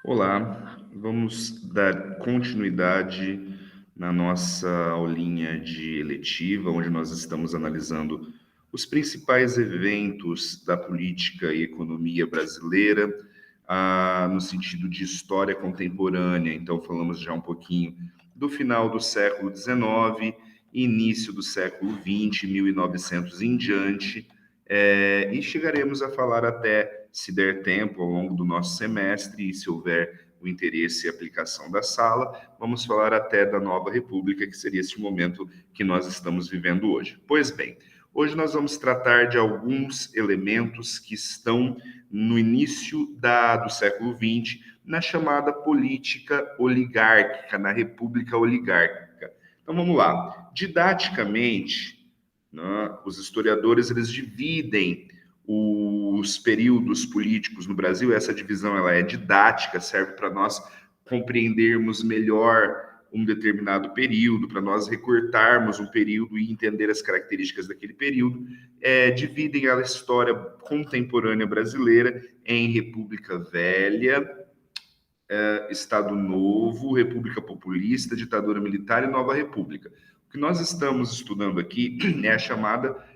Olá, vamos dar continuidade na nossa aulinha de eletiva, onde nós estamos analisando os principais eventos da política e economia brasileira, no sentido de história contemporânea. Então, falamos já um pouquinho do final do século XIX, início do século XX, 1900 em diante, e chegaremos a falar até, se der tempo, ao longo do nosso semestre, e se houver o interesse e aplicação da sala, vamos falar até da nova república, que seria este momento que nós estamos vivendo hoje. Pois bem, hoje nós vamos tratar de alguns elementos que estão no início do século XX, na chamada política oligárquica, na república oligárquica. Então vamos lá. Didaticamente, né, os historiadores eles dividem os períodos políticos no Brasil. Essa divisão ela é didática, serve para nós compreendermos melhor um determinado período, para nós recortarmos um período e entender as características daquele período. Dividem a história contemporânea brasileira em República Velha, Estado Novo, República Populista, Ditadura Militar e Nova República. O que nós estamos estudando aqui é a chamada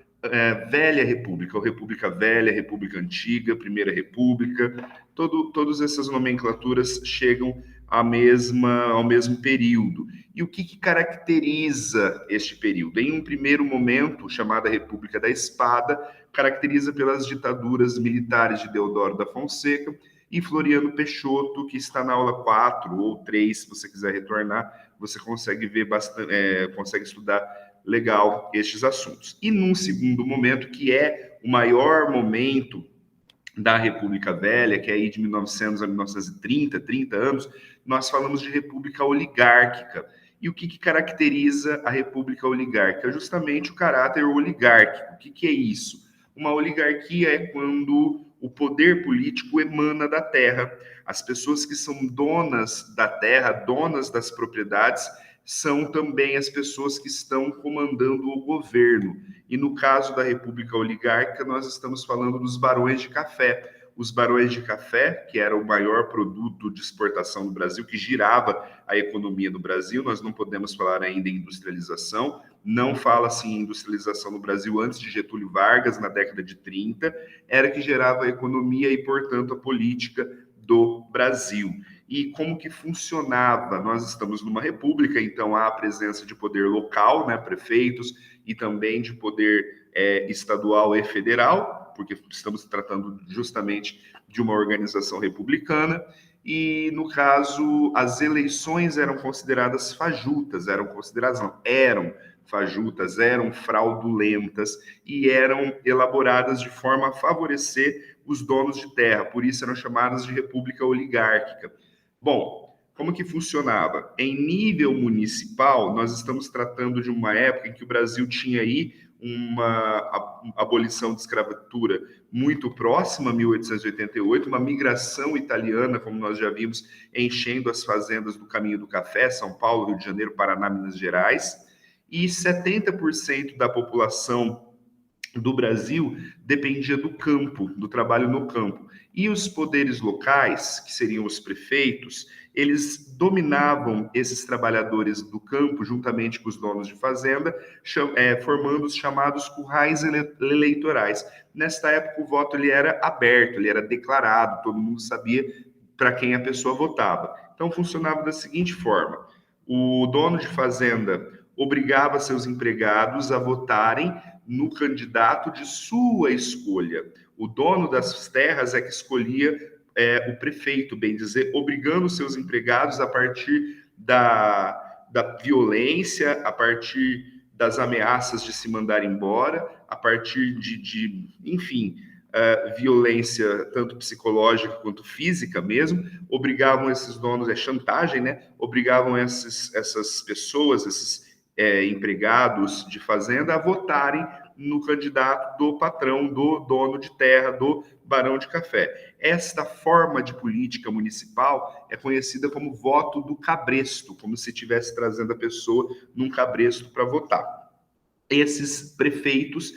Velha República, ou República Velha, República Antiga, Primeira República. Todas essas nomenclaturas chegam ao mesmo período. E o que caracteriza este período? Em um primeiro momento, chamada República da Espada, caracteriza pelas ditaduras militares de Deodoro da Fonseca e Floriano Peixoto, que está na aula 4 ou 3, se você quiser retornar, você consegue ver bastante, consegue estudar legal estes assuntos. E num segundo momento, que é o maior momento da República Velha, que é aí de 1900 a 1930, 30 anos, nós falamos de república oligárquica. E o que caracteriza a república oligárquica? Justamente o caráter oligárquico. O que é isso? Uma oligarquia é quando o poder político emana da terra. As pessoas que são donas da terra, donas das propriedades, são também as pessoas que estão comandando o governo. E no caso da República Oligárquica, nós estamos falando dos barões de café. Os barões de café, que era o maior produto de exportação do Brasil, que girava a economia do Brasil, nós não podemos falar ainda em industrialização, não fala-se em industrialização no Brasil antes de Getúlio Vargas, na década de 30, era que gerava a economia e, portanto, a política do Brasil. E como que funcionava? Nós estamos numa república, então há a presença de poder local, né, prefeitos, e também de poder estadual e federal, porque estamos tratando justamente de uma organização republicana, e no caso as eleições eram consideradas fajutas, eram fajutas, eram fraudulentas e eram elaboradas de forma a favorecer os donos de terra, por isso eram chamadas de república oligárquica. Bom, como que funcionava? Em nível municipal, nós estamos tratando de uma época em que o Brasil tinha aí uma abolição de escravatura muito próxima, 1888, uma migração italiana, como nós já vimos, enchendo as fazendas do Caminho do Café, São Paulo, Rio de Janeiro, Paraná, Minas Gerais, e 70% da população do Brasil dependia do campo, do trabalho no campo. E os poderes locais, que seriam os prefeitos, eles dominavam esses trabalhadores do campo, juntamente com os donos de fazenda, formando os chamados currais eleitorais. Nesta época, o voto ele era aberto, ele era declarado, todo mundo sabia para quem a pessoa votava. Então, funcionava da seguinte forma: o dono de fazenda obrigava seus empregados a votarem no candidato de sua escolha. O dono das terras é que escolhia o prefeito, bem dizer, obrigando seus empregados a partir da violência, a partir das ameaças de se mandar embora, a partir enfim, violência tanto psicológica quanto física mesmo, obrigavam esses donos, chantagem, né? Obrigavam essas pessoas, esses empregados de fazenda a votarem no candidato do patrão, do dono de terra, do barão de café. Esta forma de política municipal é conhecida como voto do cabresto, como se estivesse trazendo a pessoa num cabresto para votar. Esses prefeitos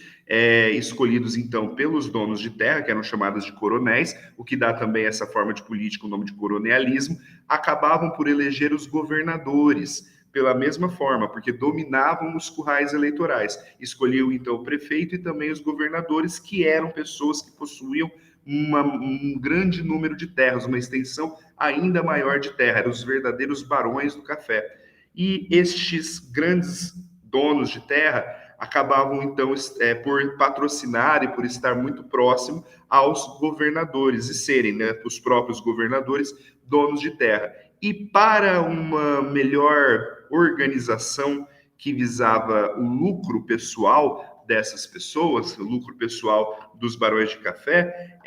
escolhidos então pelos donos de terra, que eram chamados de coronéis, o que dá também essa forma de política, o nome de coronealismo, acabavam por eleger os governadores pela mesma forma, porque dominavam os currais eleitorais. Escolhiam então o prefeito e também os governadores, que eram pessoas que possuíam um grande número de terras, uma extensão ainda maior de terra, eram os verdadeiros barões do café. E estes grandes donos de terra acabavam, então, por patrocinar e por estar muito próximo aos governadores e serem, né, os próprios governadores, donos de terra. E para uma melhor organização que visava o lucro pessoal dessas pessoas, o lucro pessoal dos barões de café,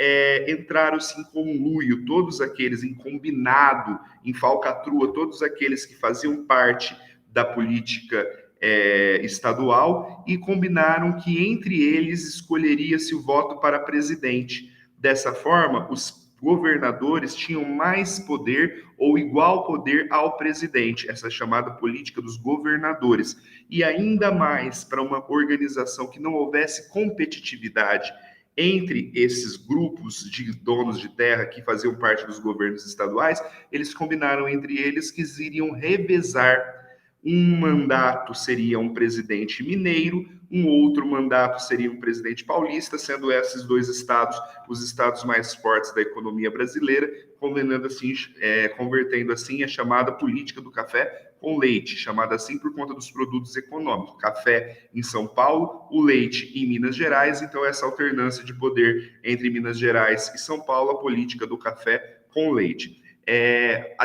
entraram-se em conluio, todos aqueles em combinado, em falcatrua, todos aqueles que faziam parte da política estadual e combinaram que entre eles escolheria-se o voto para presidente. Dessa forma, os governadores tinham mais poder ou igual poder ao presidente, essa chamada política dos governadores. E ainda mais para uma organização que não houvesse competitividade entre esses grupos de donos de terra que faziam parte dos governos estaduais, eles combinaram entre eles que iriam revezar. Um mandato seria um presidente mineiro, um outro mandato seria um presidente paulista, sendo esses dois estados os estados mais fortes da economia brasileira, convertendo assim a chamada política do café com leite, chamada assim por conta dos produtos econômicos. Café em São Paulo, o leite em Minas Gerais, então essa alternância de poder entre Minas Gerais e São Paulo, a política do café com leite.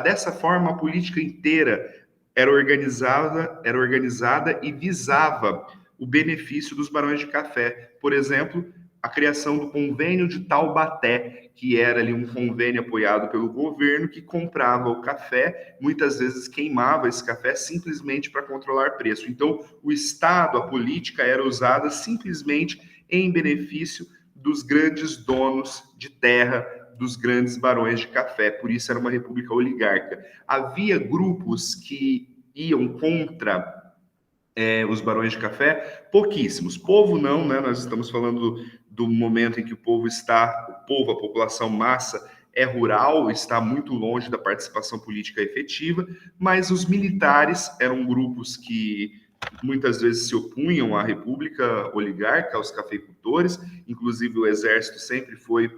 Dessa forma, a política inteira era organizada e visava o benefício dos barões de café. Por exemplo, a criação do Convênio de Taubaté, que era ali um convênio apoiado pelo governo que comprava o café, muitas vezes queimava esse café simplesmente para controlar preço. Então, o Estado, a política era usada simplesmente em benefício dos grandes donos de terra, dos grandes barões de café, por isso era uma república oligárquica. Havia grupos que iam contra os barões de café, pouquíssimos. Povo não, né? Nós estamos falando do momento em que a população massa é rural, está muito longe da participação política efetiva, mas os militares eram grupos que muitas vezes se opunham à república oligárquica, aos cafeicultores, inclusive o exército sempre foi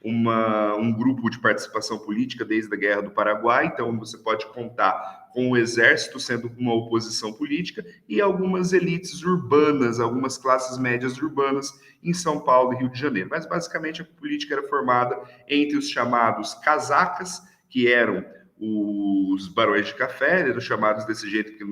um grupo de participação política desde a Guerra do Paraguai, então você pode contar com o exército sendo uma oposição política e algumas elites urbanas, algumas classes médias urbanas em São Paulo e Rio de Janeiro. Mas basicamente a política era formada entre os chamados casacas, que eram os barões de café, eram chamados desse jeito que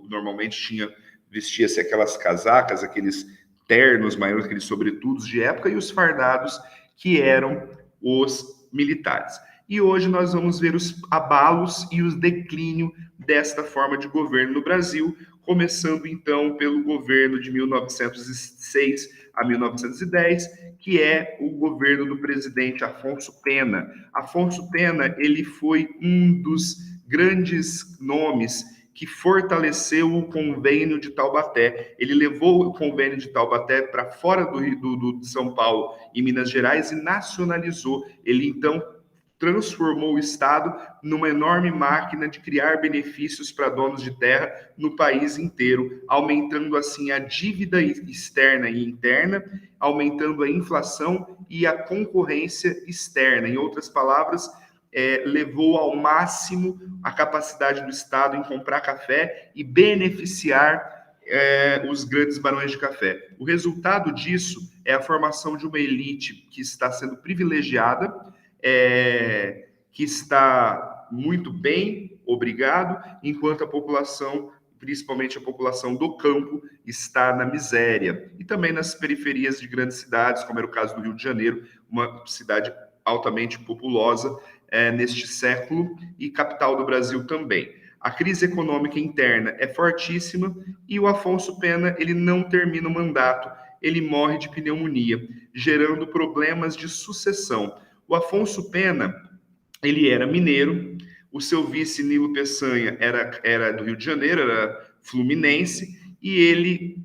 normalmente vestia-se aquelas casacas, aqueles ternos maiores, aqueles sobretudos de época, e os fardados, que eram os militares. E hoje nós vamos ver os abalos e o declínio desta forma de governo no Brasil, começando então pelo governo de 1906 a 1910, que é o governo do presidente Afonso Pena. Afonso Pena, ele foi um dos grandes nomes que fortaleceu o Convênio de Taubaté. Ele levou o Convênio de Taubaté para fora de São Paulo e Minas Gerais e nacionalizou. Ele, então, transformou o Estado numa enorme máquina de criar benefícios para donos de terra no país inteiro, aumentando assim a dívida externa e interna, aumentando a inflação e a concorrência externa. Em outras palavras, levou ao máximo a capacidade do Estado em comprar café e beneficiar os grandes barões de café. O resultado disso é a formação de uma elite que está sendo privilegiada, que está muito bem, obrigado, enquanto a população, principalmente a população do campo, está na miséria. E também nas periferias de grandes cidades, como era o caso do Rio de Janeiro, uma cidade altamente populosa neste século e capital do Brasil também. A crise econômica interna é fortíssima e o Afonso Pena ele não termina o mandato, ele morre de pneumonia, gerando problemas de sucessão. O Afonso Pena, ele era mineiro, o seu vice Nilo Peçanha era do Rio de Janeiro, era fluminense, e ele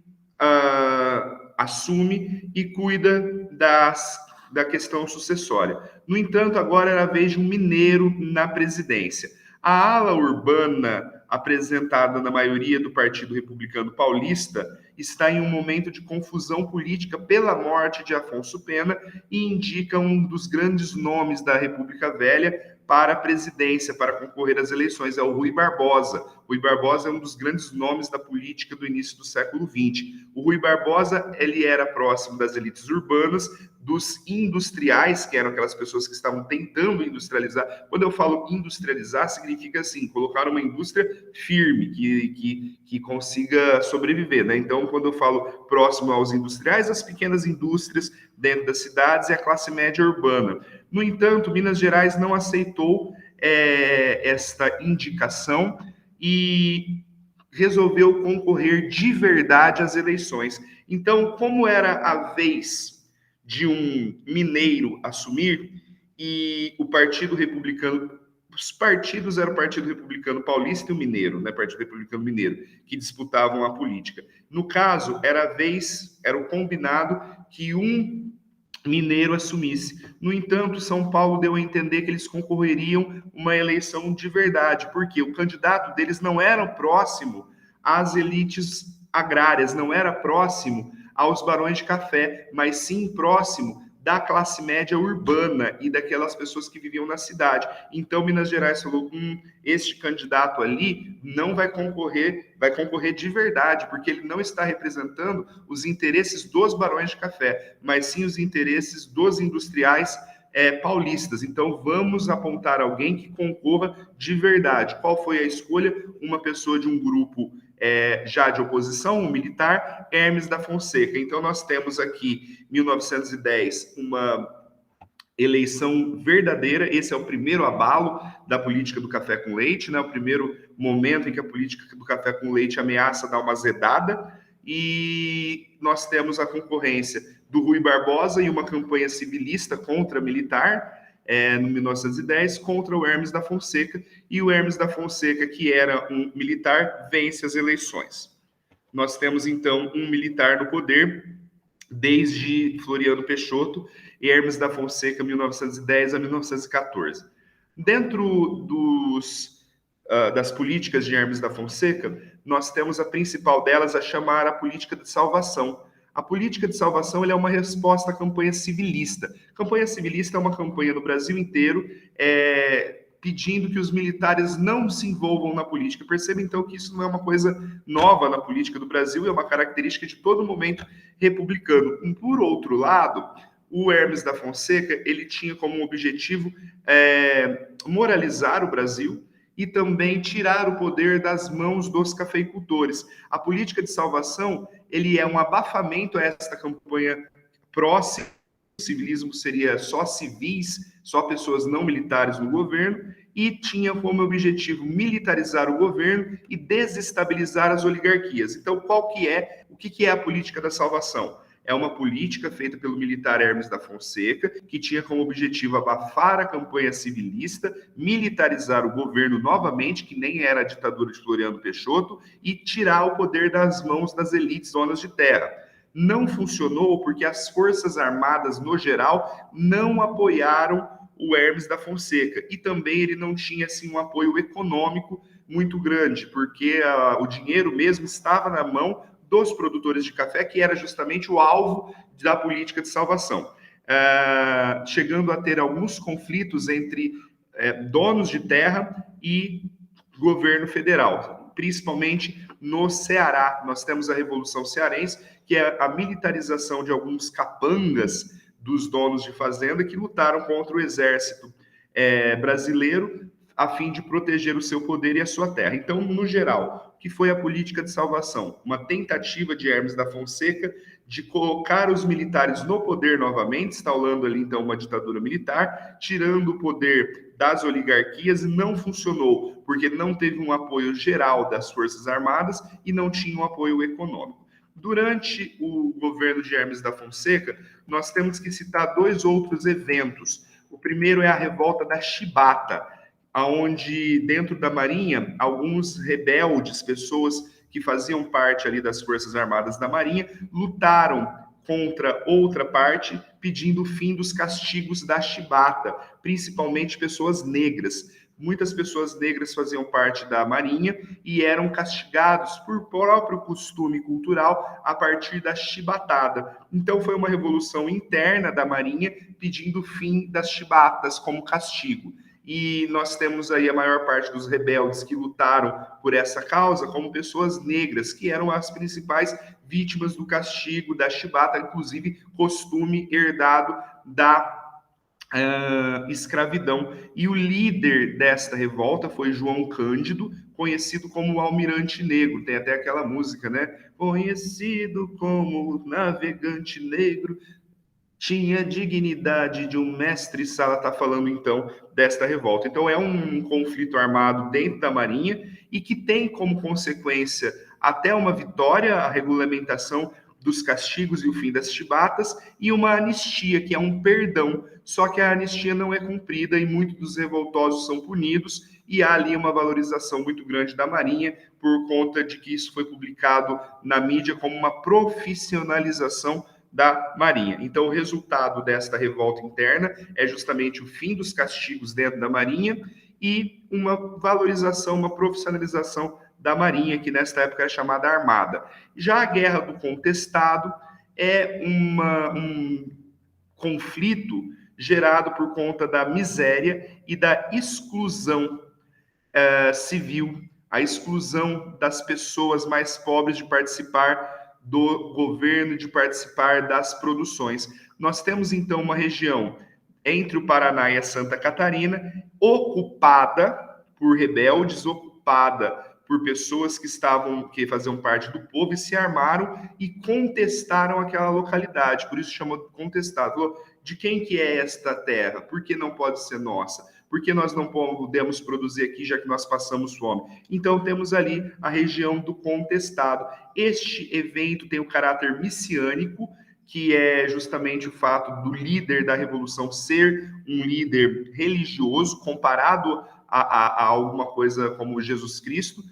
assume e cuida da questão sucessória. No entanto, agora era a vez de um mineiro na presidência. A ala urbana, apresentada na maioria do Partido Republicano Paulista, está em um momento de confusão política pela morte de Afonso Pena e indica um dos grandes nomes da República Velha para a presidência, para concorrer às eleições, é o Rui Barbosa. Rui Barbosa é um dos grandes nomes da política do início do século XX. O Rui Barbosa, ele era próximo das elites urbanas, dos industriais, que eram aquelas pessoas que estavam tentando industrializar. Quando eu falo industrializar, significa assim, colocar uma indústria firme, que consiga sobreviver, né? Então, quando eu falo próximo aos industriais, as pequenas indústrias dentro das cidades e a classe média urbana. No entanto, Minas Gerais não aceitou esta indicação e resolveu concorrer de verdade às eleições. Então, como era a vez de um mineiro assumir, e o Partido Republicano, os partidos eram o Partido Republicano Paulista e o Mineiro, né, Partido Republicano Mineiro, que disputavam a política. No caso, era o combinado que um mineiro assumisse. No entanto, São Paulo deu a entender que eles concorreriam uma eleição de verdade, porque o candidato deles não era próximo às elites agrárias, não era próximo aos barões de café, mas sim próximo da classe média urbana e daquelas pessoas que viviam na cidade. Então, Minas Gerais falou, este candidato ali não vai concorrer de verdade, porque ele não está representando os interesses dos barões de café, mas sim os interesses dos industriais paulistas. Então, vamos apontar alguém que concorra de verdade. Qual foi a escolha? Uma pessoa de um grupo já de oposição, um militar, Hermes da Fonseca. Então, nós temos aqui, 1910, uma eleição verdadeira. Esse é o primeiro abalo da política do café com leite, né? O primeiro momento em que a política do café com leite ameaça dar uma azedada, e nós temos a concorrência do Rui Barbosa e uma campanha civilista contra militar, no 1910, contra o Hermes da Fonseca, e o Hermes da Fonseca, que era um militar, vence as eleições. Nós temos, então, um militar no poder desde Floriano Peixoto e Hermes da Fonseca, 1910 a 1914. Dentro das políticas de Hermes da Fonseca, nós temos a principal delas a chamar a política de salvação. A política de salvação é uma resposta à campanha civilista. A campanha civilista é uma campanha no Brasil inteiro pedindo que os militares não se envolvam na política. Perceba, então, que isso não é uma coisa nova na política do Brasil, é uma característica de todo momento republicano. Por outro lado, o Hermes da Fonseca, ele tinha como objetivo moralizar o Brasil e também tirar o poder das mãos dos cafeicultores. A política de salvação, ele é um abafamento a esta campanha próxima. O civilismo seria só civis, só pessoas não militares no governo, e tinha como objetivo militarizar o governo e desestabilizar as oligarquias. Então, o que é a política da salvação? É uma política feita pelo militar Hermes da Fonseca, que tinha como objetivo abafar a campanha civilista, militarizar o governo novamente, que nem era a ditadura de Floriano Peixoto, e tirar o poder das mãos das elites donas de terra. Não funcionou porque as Forças Armadas, no geral, não apoiaram o Hermes da Fonseca. E também ele não tinha assim, um apoio econômico muito grande, porque o dinheiro mesmo estava na mão dos produtores de café, que era justamente o alvo da política de salvação. Chegando a ter alguns conflitos entre donos de terra e governo federal, principalmente no Ceará. Nós temos a Revolução Cearense, que é a militarização de alguns capangas dos donos de fazenda que lutaram contra o exército brasileiro a fim de proteger o seu poder e a sua terra. Então, no geral, o que foi a política de salvação? Uma tentativa de Hermes da Fonseca de colocar os militares no poder novamente, instaurando ali, então, uma ditadura militar, tirando o poder das oligarquias, e não funcionou, porque não teve um apoio geral das Forças Armadas e não tinha um apoio econômico. Durante o governo de Hermes da Fonseca, nós temos que citar dois outros eventos. O primeiro é a Revolta da Chibata, onde dentro da Marinha, alguns rebeldes, pessoas que faziam parte ali das Forças Armadas da Marinha, lutaram contra outra parte, pedindo o fim dos castigos da chibata, principalmente pessoas negras. Muitas pessoas negras faziam parte da Marinha e eram castigados por próprio costume cultural a partir da chibatada. Então foi uma revolução interna da Marinha pedindo o fim das chibatas como castigo. E nós temos aí a maior parte dos rebeldes que lutaram por essa causa como pessoas negras, que eram as principais vítimas do castigo da chibata, inclusive costume herdado da escravidão. E o líder desta revolta foi João Cândido, conhecido como o Almirante Negro. Tem até aquela música, né? Conhecido como o Navegante Negro, tinha dignidade de um mestre-sala. Está falando então desta revolta. Então é um conflito armado dentro da Marinha e que tem como consequência até uma vitória, a regulamentação dos castigos e o fim das chibatas, e uma anistia, que é um perdão. Só que a anistia não é cumprida e muitos dos revoltosos são punidos, e há ali uma valorização muito grande da Marinha por conta de que isso foi publicado na mídia como uma profissionalização da Marinha. Então, o resultado desta revolta interna é justamente o fim dos castigos dentro da Marinha e uma valorização, uma profissionalização da Marinha, que nesta época era chamada Armada. Já a Guerra do Contestado é um conflito gerado por conta da miséria e da exclusão civil, a exclusão das pessoas mais pobres de participar do governo, de participar das produções. Nós temos então uma região entre o Paraná e a Santa Catarina ocupada por rebeldes, ocupada por pessoas que faziam parte do povo e se armaram e contestaram aquela localidade. Por isso chamou de contestado. Falou, de quem que é esta terra? Por que não pode ser nossa? Por que nós não podemos produzir aqui, já que nós passamos fome? Então, temos ali a região do contestado. Este evento tem o caráter messiânico, que é justamente o fato do líder da revolução ser um líder religioso, comparado a alguma coisa como Jesus Cristo,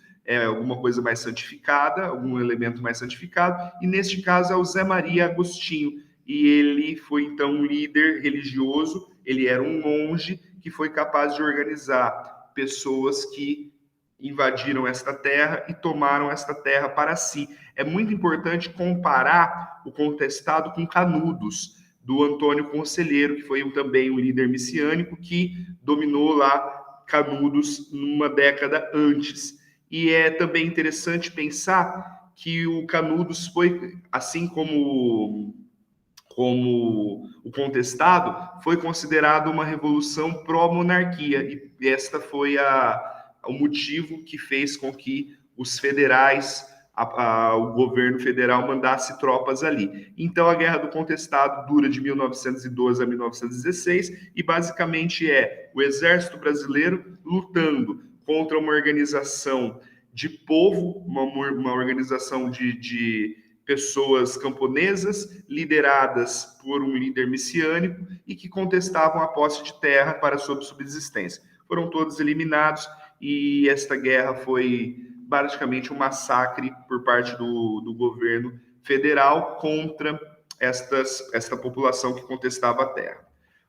alguma coisa mais santificada, algum elemento mais santificado, e neste caso é o Zé Maria Agostinho, e ele foi então um líder religioso, ele era um monge que foi capaz de organizar pessoas que invadiram esta terra e tomaram esta terra para si. É muito importante comparar o contestado com Canudos, do Antônio Conselheiro, que foi também um líder messiânico que dominou lá Canudos numa década antes. E é também interessante pensar que o Canudos foi, assim como o contestado, foi considerado uma revolução pró-monarquia, e esta foi o motivo que fez com que os federais, o governo federal mandasse tropas ali. Então, a Guerra do Contestado dura de 1912 a 1916 e basicamente é o exército brasileiro lutando contra uma organização de povo, uma organização de pessoas camponesas lideradas por um líder messiânico e que contestavam a posse de terra para sua subsistência. Foram todos eliminados e esta guerra foi praticamente um massacre por parte do governo federal contra esta população que contestava a terra.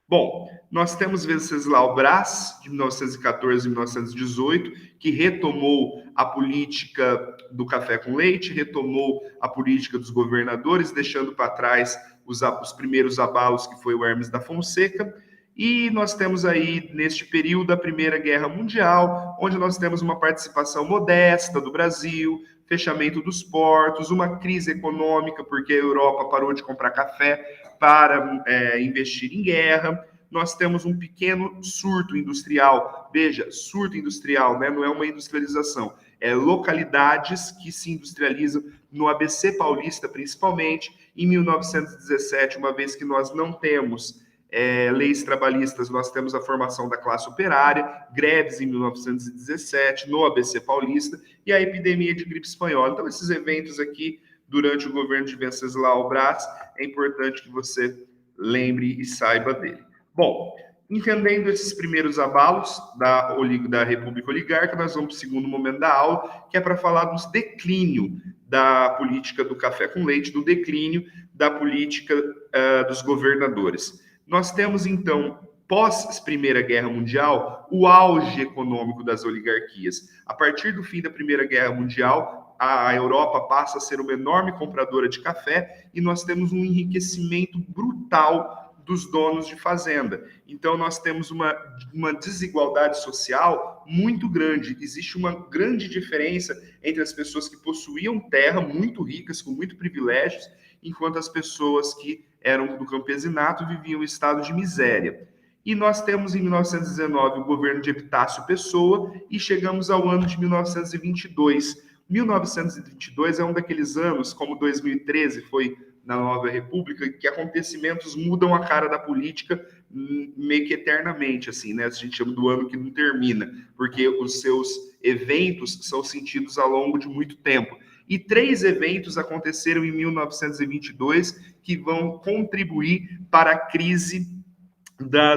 Bom, nós temos Venceslau Braz, de 1914 a 1918, que retomou a política do café com leite, retomou a política dos governadores, deixando para trás os primeiros abalos, que foi o Hermes da Fonseca. E nós temos aí, neste período, a Primeira Guerra Mundial, onde nós temos uma participação modesta do Brasil, fechamento dos portos, uma crise econômica, porque a Europa parou de comprar café para investir em guerra. Nós temos um pequeno surto industrial. Veja, surto industrial, né? Não é uma industrialização. É localidades que se industrializam no ABC paulista, principalmente, em 1917, uma vez que nós não temos leis trabalhistas, nós temos a formação da classe operária, greves em 1917, no ABC paulista, e a epidemia de gripe espanhola. Então, esses eventos aqui, durante o governo de Venceslau Braz, é importante que você lembre e saiba dele. Bom, entendendo esses primeiros abalos da República Oligárquica, nós vamos para o segundo momento da aula, que é para falar do declínio da política do café com leite, do declínio da política dos governadores. Nós temos, então, pós Primeira Guerra Mundial, o auge econômico das oligarquias. A partir do fim da Primeira Guerra Mundial, a Europa passa a ser uma enorme compradora de café e nós temos um enriquecimento brutal dos donos de fazenda. Então, nós temos uma desigualdade social muito grande. Existe uma grande diferença entre as pessoas que possuíam terra muito ricas, com muito privilégios, enquanto as pessoas que eram do campesinato viviam em estado de miséria. E nós temos em 1919 o governo de Epitácio Pessoa e chegamos ao ano de 1922. 1922 é um daqueles anos, como 2013 foi na Nova República, que acontecimentos mudam a cara da política meio que eternamente, assim, né? A gente chama do ano que não termina, porque os seus eventos são sentidos ao longo de muito tempo. E 3 eventos aconteceram em 1922 que vão contribuir para a crise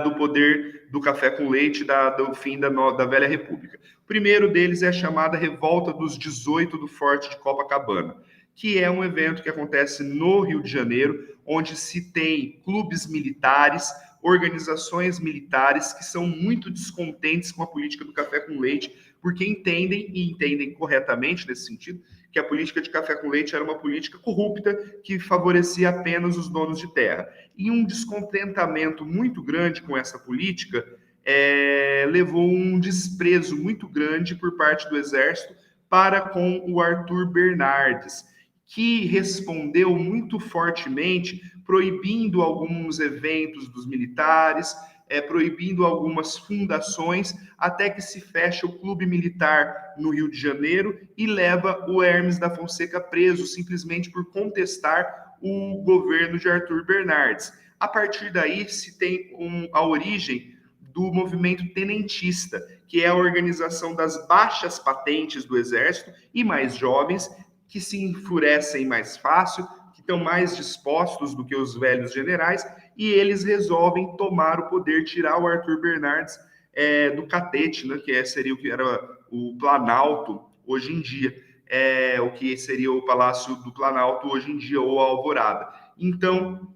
do poder do café com leite, do fim da Velha República. O primeiro deles é a chamada Revolta dos 18 do Forte de Copacabana, que é um evento que acontece no Rio de Janeiro, onde se tem clubes militares, organizações militares que são muito descontentes com a política do café com leite, porque entendem corretamente nesse sentido, que a política de café com leite era uma política corrupta que favorecia apenas os donos de terra. E um descontentamento muito grande com essa política levou um desprezo muito grande por parte do Exército para com o Arthur Bernardes, que respondeu muito fortemente, proibindo alguns eventos dos militares, proibindo algumas fundações, até que se fecha o clube militar no Rio de Janeiro e leva o Hermes da Fonseca preso, simplesmente por contestar o governo de Arthur Bernardes. A partir daí se tem a origem do movimento tenentista, que é a organização das baixas patentes do Exército e mais jovens, que se enfurecem mais fácil, que estão mais dispostos do que os velhos generais, e eles resolvem tomar o poder, tirar o Arthur Bernardes do catete, né, seria o que era o Planalto hoje em dia, o que seria o Palácio do Planalto hoje em dia, ou a Alvorada. Então,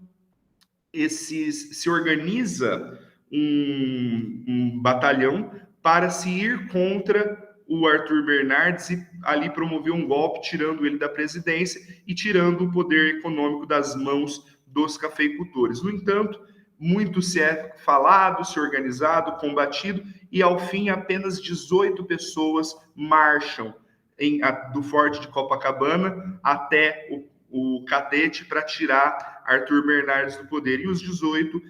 se organiza um batalhão para se ir contra o Arthur Bernardes e ali promoveu um golpe, tirando ele da presidência e tirando o poder econômico das mãos dos cafeicultores. No entanto, muito se é falado, se organizado, combatido, e ao fim apenas 18 pessoas marcham do Forte de Copacabana até o Catete para tirar Arthur Bernardes do poder. E os 18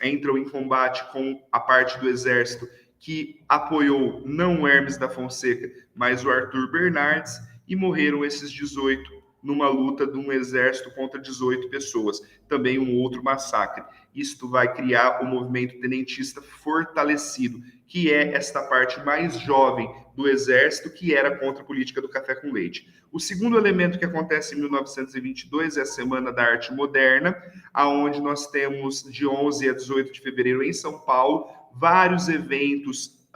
entram em combate com a parte do Exército que apoiou não o Hermes da Fonseca, mas o Arthur Bernardes, e morreram esses 18 numa luta de um exército contra 18 pessoas. Também um outro massacre. Isto vai criar o movimento tenentista fortalecido, que é esta parte mais jovem do exército que era contra a política do café com leite. O segundo elemento que acontece em 1922 é a Semana da Arte Moderna, aonde nós temos de 11 a 18 de fevereiro em São Paulo vários eventos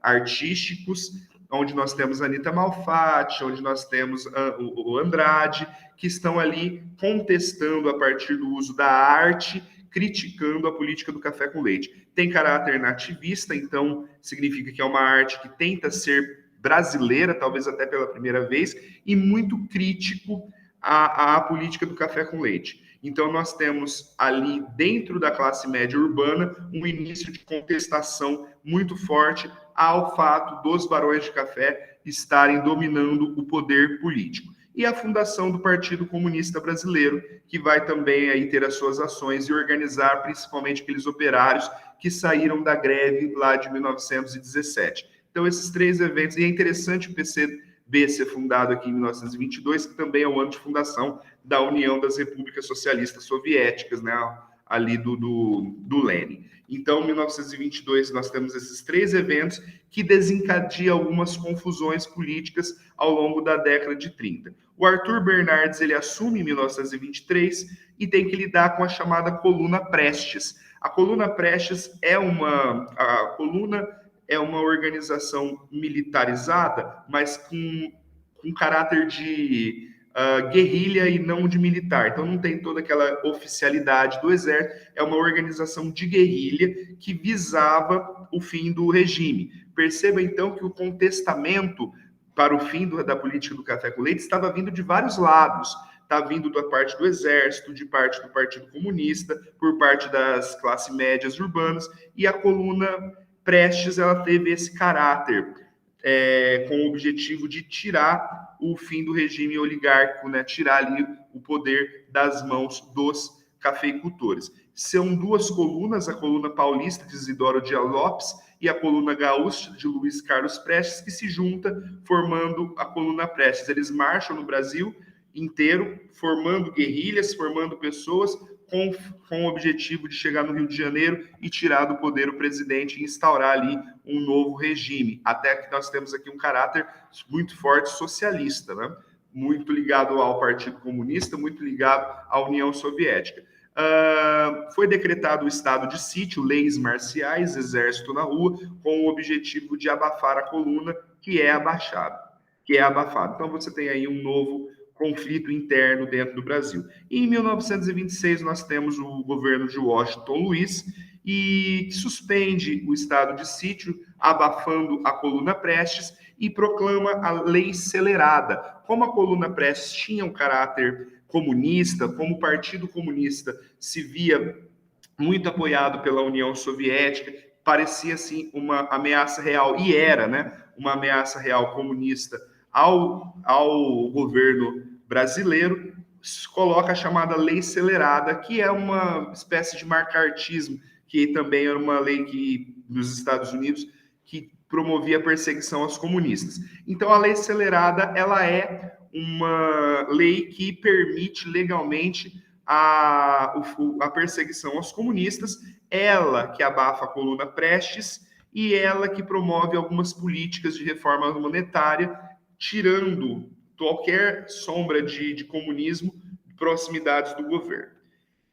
artísticos, onde nós temos a Anitta Malfatti, onde nós temos o Andrade, que estão ali contestando a partir do uso da arte, criticando a política do café com leite. Tem caráter nativista, então significa que é uma arte que tenta ser brasileira, talvez até pela primeira vez, e muito crítico à política do café com leite. Então, nós temos ali, dentro da classe média urbana, um início de contestação muito forte ao fato dos barões de café estarem dominando o poder político. E a fundação do Partido Comunista Brasileiro, que vai também aí ter as suas ações e organizar principalmente aqueles operários que saíram da greve lá de 1917. Então, esses 3 eventos, e é interessante o PCB ser fundado aqui em 1922, que também é o ano de fundação da União das Repúblicas Socialistas Soviéticas, né, ali do Lenin. Então, em 1922, nós temos esses 3 eventos que desencadeiam algumas confusões políticas ao longo da década de 30. O Arthur Bernardes, ele assume em 1923 e tem que lidar com a chamada Coluna Prestes. A Coluna Prestes é uma organização militarizada, mas com caráter de guerrilha e não de militar. Então não tem toda aquela oficialidade do exército, é uma organização de guerrilha que visava o fim do regime. Perceba então que o contestamento para o fim da política do café com leite estava vindo de vários lados. Está vindo da parte do exército, de parte do Partido Comunista, por parte das classes médias urbanas, e a coluna Prestes ela teve esse caráter com o objetivo de tirar o fim do regime oligárquico, né? Tirar ali o poder das mãos dos cafeicultores. São duas colunas, a coluna paulista de Isidoro Dias Lopes e a coluna gaúcha de Luiz Carlos Prestes, que se junta formando a coluna Prestes. Eles marcham no Brasil inteiro, formando guerrilhas, formando pessoas com o objetivo de chegar no Rio de Janeiro e tirar do poder o presidente e instaurar ali um novo regime. Até que nós temos aqui um caráter muito forte socialista, né? Muito ligado ao Partido Comunista, muito ligado à União Soviética. Foi decretado o estado de sítio, leis marciais, exército na rua, com o objetivo de abafar a coluna, que é abafado. Então você tem aí um novo conflito interno dentro do Brasil. E em 1926 nós temos o governo de Washington Luiz e que suspende o estado de sítio, abafando a coluna Prestes e proclama a lei celerada. Como a coluna Prestes tinha um caráter comunista, como o Partido Comunista se via muito apoiado pela União Soviética, parecia assim uma ameaça real, e era, né, uma ameaça real comunista ao governo brasileiro, coloca a chamada lei celerada, que é uma espécie de macartismo, que também era uma lei que nos Estados Unidos que promovia a perseguição aos comunistas. Então a lei celerada, ela é uma lei que permite legalmente a perseguição aos comunistas, ela que abafa a coluna Prestes e ela que promove algumas políticas de reforma monetária, tirando qualquer sombra de comunismo de proximidades do governo.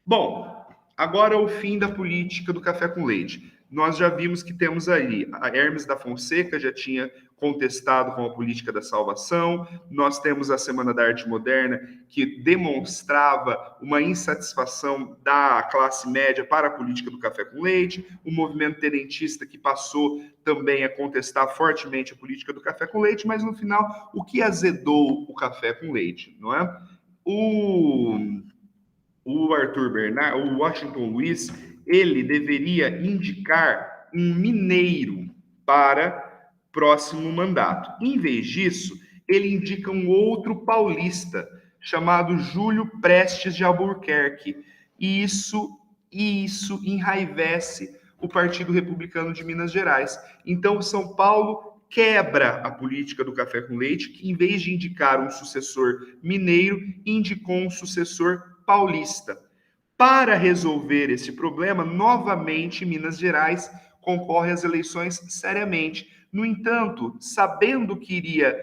Bom, agora o fim da política do café com leite. Nós já vimos que temos aí, a Hermes da Fonseca já tinha contestado com a política da salvação, nós temos a Semana da Arte Moderna, que demonstrava uma insatisfação da classe média para a política do café com leite, o movimento tenentista que passou também a contestar fortemente a política do café com leite, mas no final, o que azedou o café com leite, não é? O Arthur Bernard, o Washington Luiz, ele deveria indicar um mineiro para próximo mandato. Em vez disso, ele indica um outro paulista, chamado Júlio Prestes de Albuquerque. E isso enraivece o Partido Republicano de Minas Gerais. Então, São Paulo quebra a política do café com leite, que em vez de indicar um sucessor mineiro, indicou um sucessor paulista. Para resolver esse problema, novamente Minas Gerais concorre às eleições seriamente. No entanto, sabendo que iria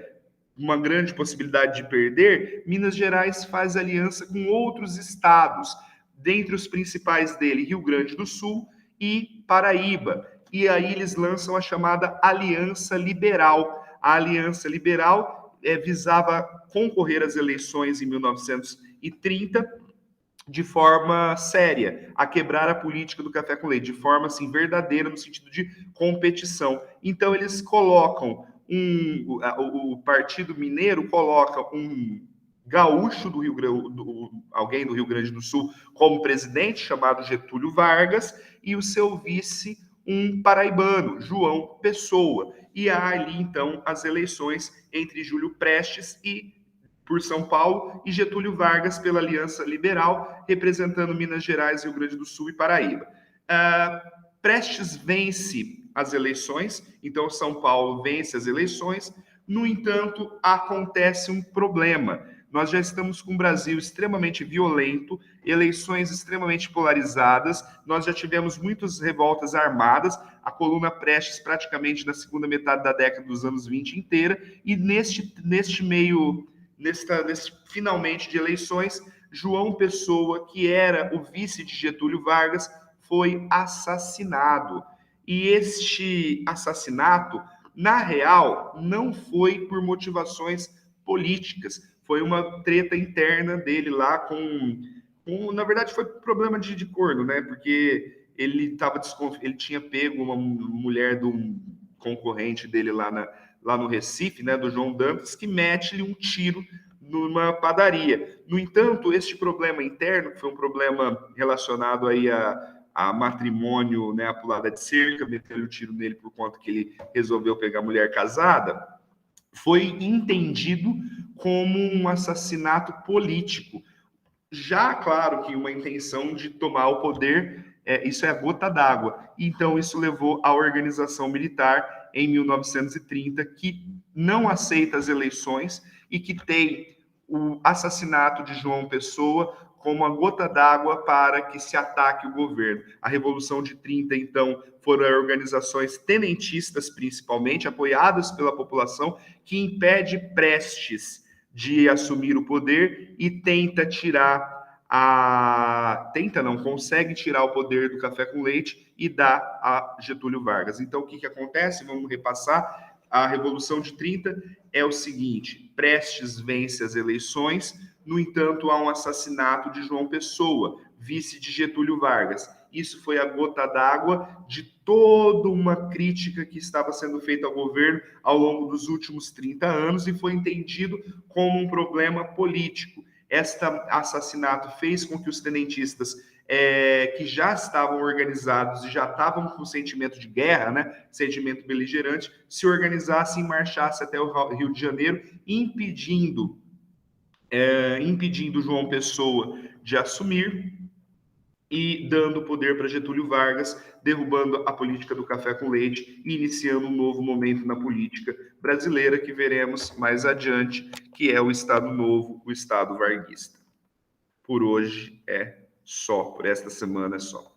uma grande possibilidade de perder, Minas Gerais faz aliança com outros estados, dentre os principais dele, Rio Grande do Sul e Paraíba. E aí eles lançam a chamada Aliança Liberal. A Aliança Liberal visava concorrer às eleições em 1930 de forma séria, a quebrar a política do café com leite, de forma assim verdadeira, no sentido de competição. Então eles colocam o Partido Mineiro coloca um gaúcho do Rio Grande, alguém do Rio Grande do Sul como presidente, chamado Getúlio Vargas, e o seu vice, um paraibano, João Pessoa. E há ali, então, as eleições entre Júlio Prestes por São Paulo e Getúlio Vargas pela Aliança Liberal, representando Minas Gerais, Rio Grande do Sul e Paraíba. Prestes vence as eleições, então São Paulo vence as eleições. No entanto, acontece um problema. Nós já estamos com um Brasil extremamente violento, eleições extremamente polarizadas, nós já tivemos muitas revoltas armadas, a coluna Prestes praticamente na segunda metade da década dos anos 20 inteira, e neste finalmente de eleições, João Pessoa, que era o vice de Getúlio Vargas, foi assassinado. E este assassinato, na real, não foi por motivações políticas, foi uma treta interna dele lá na verdade, foi problema de corno, né? Porque ele tinha pego uma mulher de um concorrente dele lá no Recife, né? Do João Dantas, que mete-lhe um tiro numa padaria. No entanto, este problema interno, que foi um problema relacionado aí a matrimônio, né, a pulada de cerca, meteu o tiro nele por conta que ele resolveu pegar mulher casada, foi entendido como um assassinato político. Já, claro, que uma intenção de tomar o poder, isso é a gota d'água. Então, isso levou à organização militar em 1930, que não aceita as eleições e que tem o assassinato de João Pessoa como a gota d'água para que se ataque o governo. A Revolução de 30, então, foram organizações tenentistas, principalmente, apoiadas pela população, que impede Prestes de assumir o poder e consegue tirar o poder do café com leite e dá a Getúlio Vargas. Então, o que acontece? Vamos repassar. A Revolução de 30 é o seguinte: Prestes vence as eleições, no entanto, há um assassinato de João Pessoa, vice de Getúlio Vargas. Isso foi a gota d'água de toda uma crítica que estava sendo feita ao governo ao longo dos últimos 30 anos e foi entendido como um problema político. Este assassinato fez com que os tenentistas que já estavam organizados e já estavam com sentimento de guerra, né, sentimento beligerante, se organizassem e marchassem até o Rio de Janeiro, impedindo João Pessoa de assumir e dando poder para Getúlio Vargas, derrubando a política do café com leite e iniciando um novo momento na política brasileira que veremos mais adiante, que é o Estado Novo, o Estado varguista. Por hoje é só, por esta semana é só.